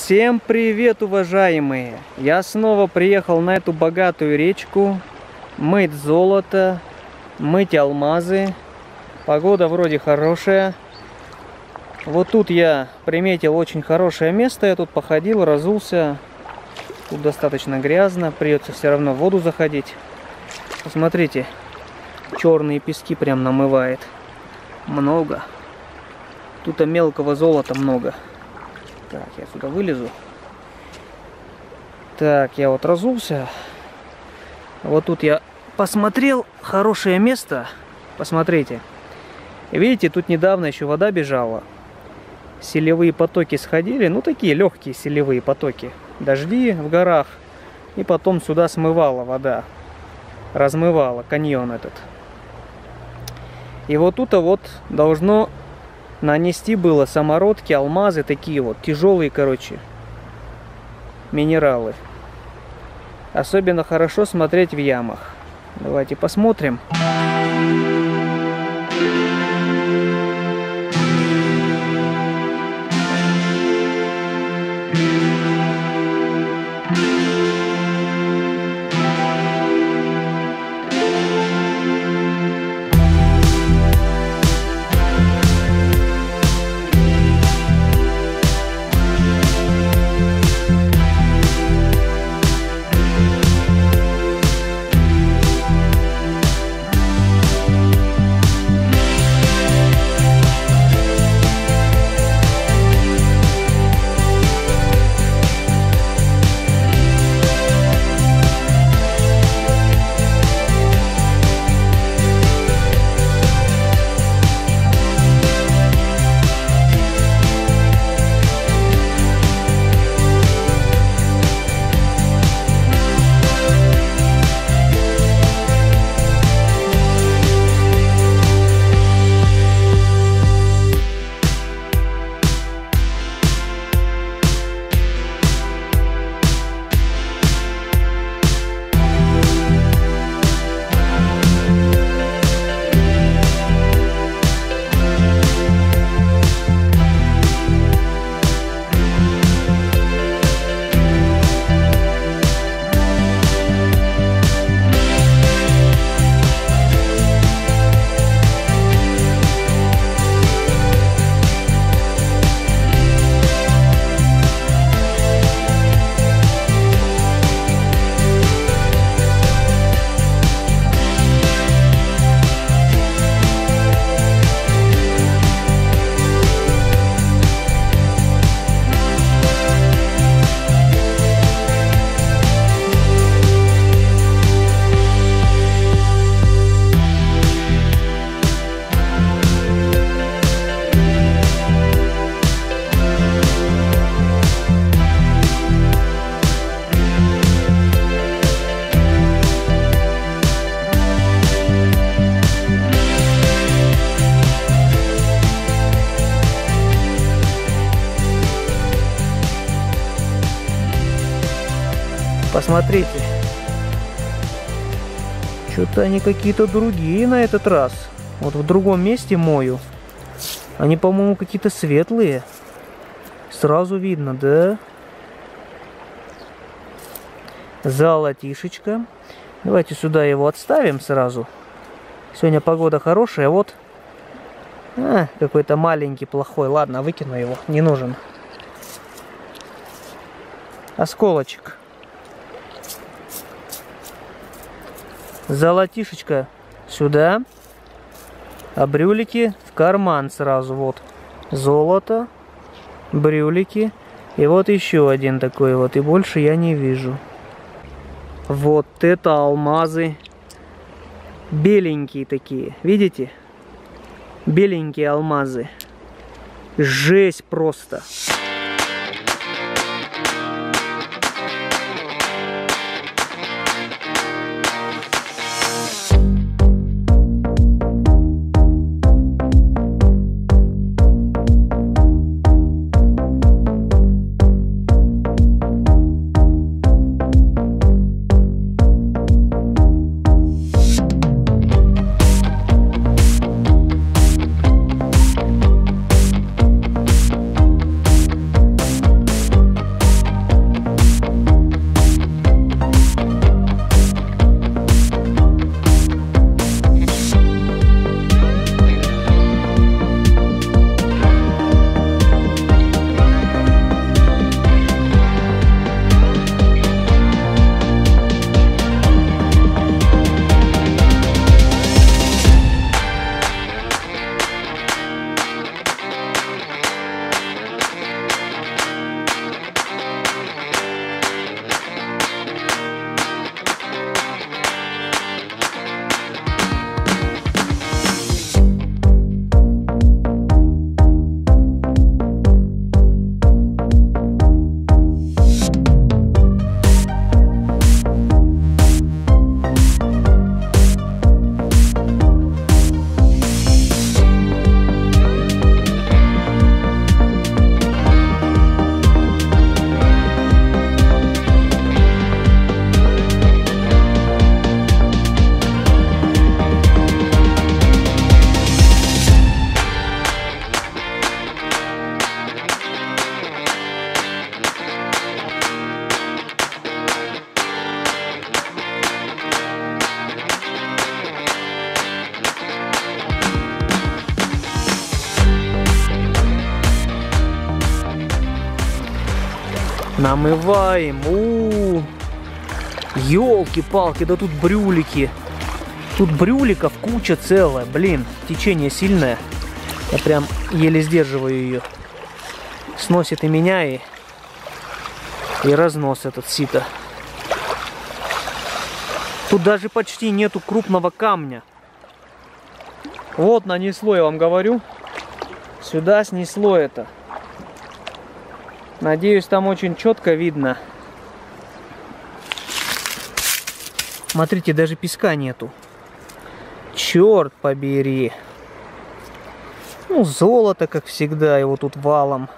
Всем привет, уважаемые! Я снова приехал на эту богатую речку мыть золото, мыть алмазы. Погода вроде хорошая. Вот тут я приметил очень хорошее место. Я тут походил, разулся. Тут достаточно грязно, придется все равно в воду заходить. Посмотрите, черные пески прям намывает. Много. Тут мелкого золота много. Так, я сюда вылезу. Так, я вот разулся. Вот тут я посмотрел хорошее место. Посмотрите. Видите, тут недавно еще вода бежала. Селевые потоки сходили. Ну, такие легкие селевые потоки. Дожди в горах. И потом сюда смывала вода. Размывала каньон этот. И вот тут вот должно нанести было самородки, алмазы, такие вот тяжелые, короче, минералы. Особенно хорошо смотреть в ямах. Давайте посмотрим. Посмотрите. Что-то они какие-то другие на этот раз. Вот в другом месте мою. Они, по-моему, какие-то светлые. Сразу видно, да? Золотишечко. Давайте сюда его отставим сразу. Сегодня погода хорошая. Вот. Какой-то маленький, плохой. Ладно, выкину его. Не нужен. Осколочек. Золотишечко сюда, а брюлики в карман сразу. Вот золото, брюлики, и вот еще один такой вот, и больше я не вижу. Вот это алмазы, беленькие такие, видите? Беленькие алмазы, жесть просто. Намываем. Ёлки-палки, да тут брюлики. Тут брюликов куча целая. Блин, течение сильное. Я прям еле сдерживаю ее. Сносит и меня, и разнос этот сито. Тут даже почти нету крупного камня. Вот нанесло, я вам говорю. Сюда снесло это. Надеюсь, там очень четко видно. Смотрите, даже песка нету. Черт побери. Ну, золото, как всегда, его тут валом.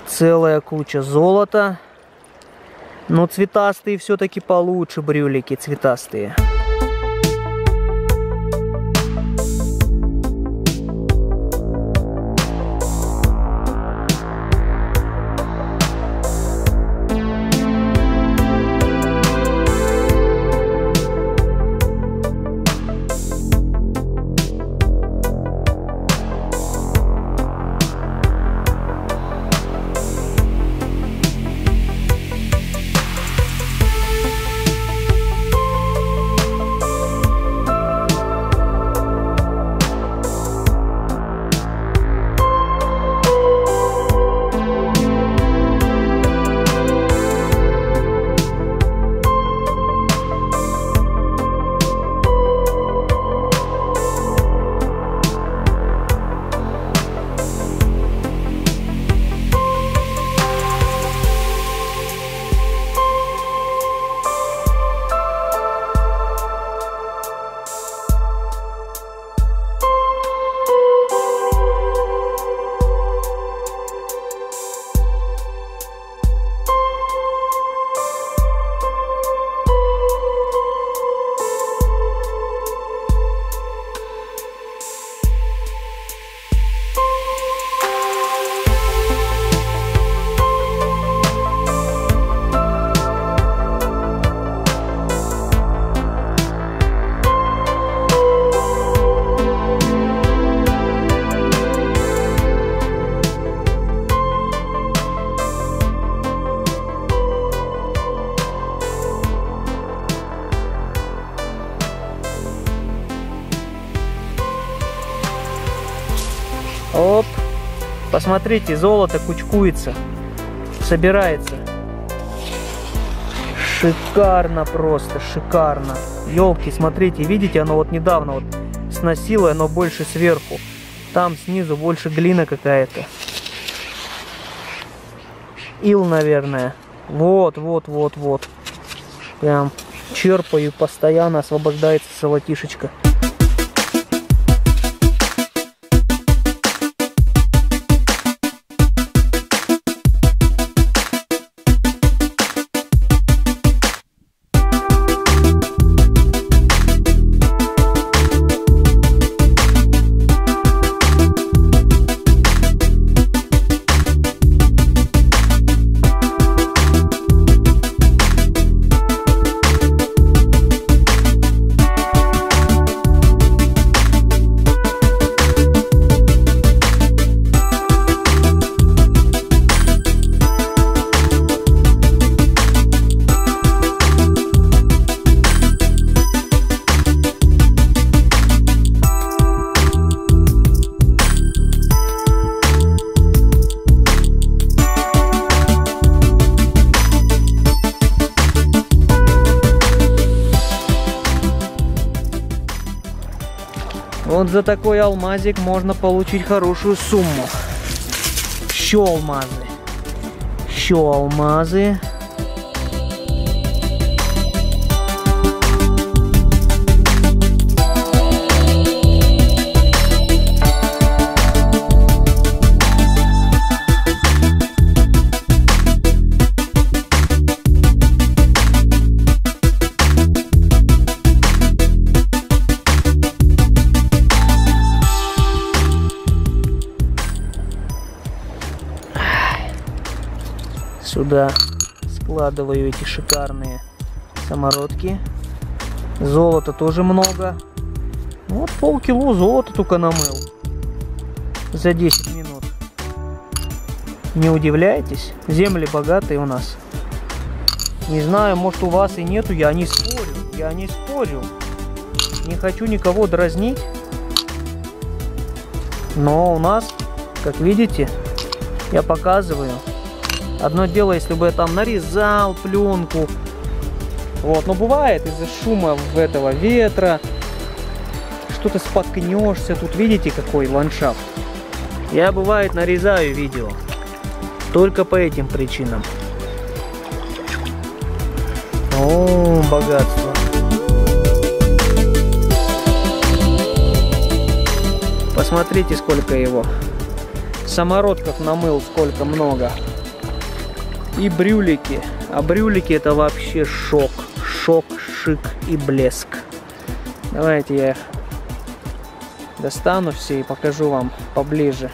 Целая куча золота. Но цветастые все-таки получше брюлики, цветастые. Оп, посмотрите, золото кучкуется, собирается. Шикарно просто, шикарно. Ёлки, смотрите, видите, оно вот недавно вот сносило, оно больше сверху. Там снизу больше глина какая-то. Ил, наверное. Вот. Прям черпаю, постоянно освобождается золотишечко. Вот за такой алмазик можно получить хорошую сумму. Еще алмазы. Сюда складываю эти шикарные самородки. Золота тоже много. Вот полкило золота только намыл за 10 минут. Не удивляйтесь, земли богатые у нас. Не знаю, может у вас и нету, я не спорю. Не хочу никого дразнить. Но у нас, как видите, я показываю. Одно дело, если бы я там нарезал пленку. Вот, но бывает из-за шума этого ветра. Что-то споткнешься. Тут видите, какой ландшафт. Я, бывает, нарезаю видео. Только по этим причинам. О, богатство. Посмотрите, сколько его. Самородков намыл, сколько много. И брюлики. А брюлики это вообще шок. Шок, шик и блеск. Давайте я их достану все и покажу вам поближе.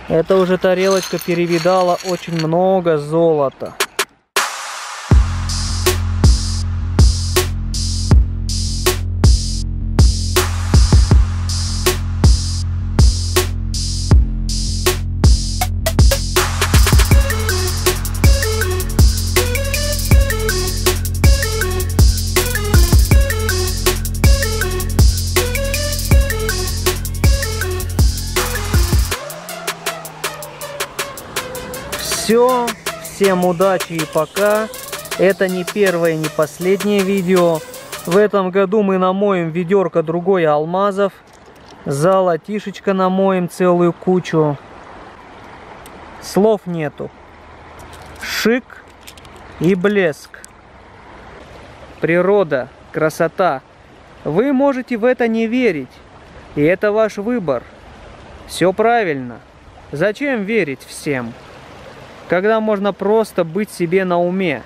Это уже тарелочка перевидала очень много золота. Все, всем удачи и пока. Это не первое, не последнее видео. В этом году мы намоем ведерко другое алмазов. Золотишечко намоем целую кучу. Слов нету. Шик и блеск. Природа, красота. Вы можете в это не верить. И это ваш выбор. Все правильно. Зачем верить всем? Когда можно просто быть себе на уме.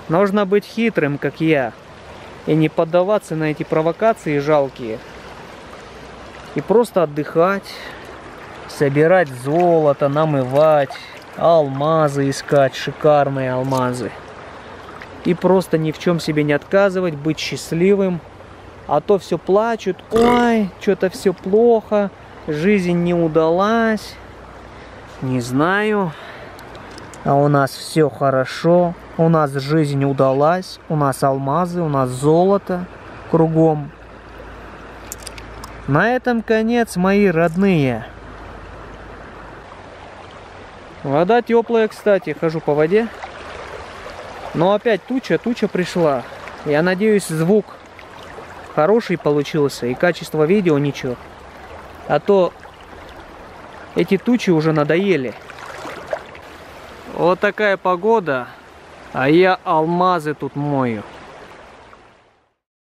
Нужно быть хитрым, как я. И не поддаваться на эти провокации жалкие. И просто отдыхать. Собирать золото, намывать. Алмазы искать, шикарные алмазы. И просто ни в чем себе не отказывать, быть счастливым. А то все плачут. Ой, что-то все плохо. Жизнь не удалась. Не знаю. А у нас все хорошо, у нас жизнь удалась, у нас алмазы, у нас золото кругом. На этом конец, мои родные. Вода теплая, кстати, хожу по воде. Но опять туча пришла. Я надеюсь, звук хороший получился и качество видео ничего. А то эти тучи уже надоели. Вот такая погода, а я алмазы тут мою.